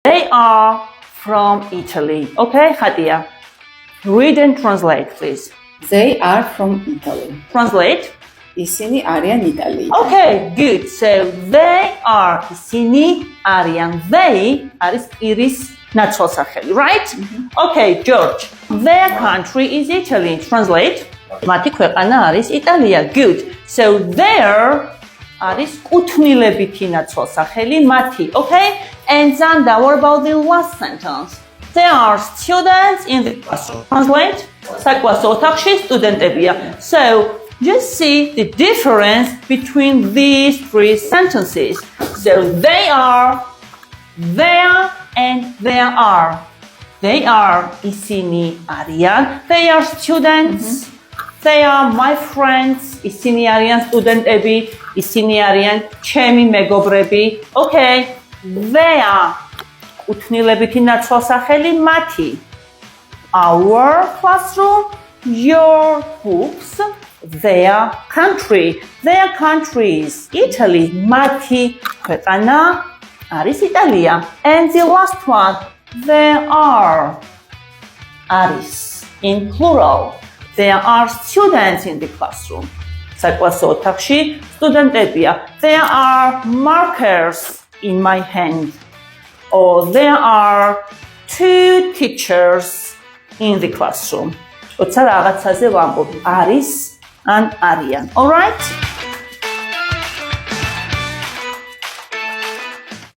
They are from Italy. Okay, Hadia. Read and translate, please. They are from Italy. Translate. ისინი არიან იტალიიდან. Okay, good. So they are ისინი არიან. They არის პირის ნაცვალსახელი, right? Okay, George. Their country is Italy. Translate. მათი ქვეყანა არის იტალია. Good. So there არის კუთვნილებითი ნაცვალსახელი მათი. Okay? And Zanda, what about the last sentence? There are students in the classroom. Translate. საკლასო ოთახში სტუდენტებია. So just see the difference between these three sentences. So they are, there, and there are. They are ისინი არიან. They are students. They are my friends. ისინი არიან სტუდენტები. ისინი არიან ჩემი მეგობრები. Okay. They are კუთვნილებითი ნაცვალსახელი მათი. Our classroom, your books, their country. Their country is Italy. მათი ქვეყანა არის იტალია. And the last one, there are არის in plural. There are students in the classroom. საკლასო ოთახში სტუდენტებია. There are markers in my hand. Or there are two teachers in the classroom. როცა რაღაცაზე ვამბობ არის ან არიან. All right?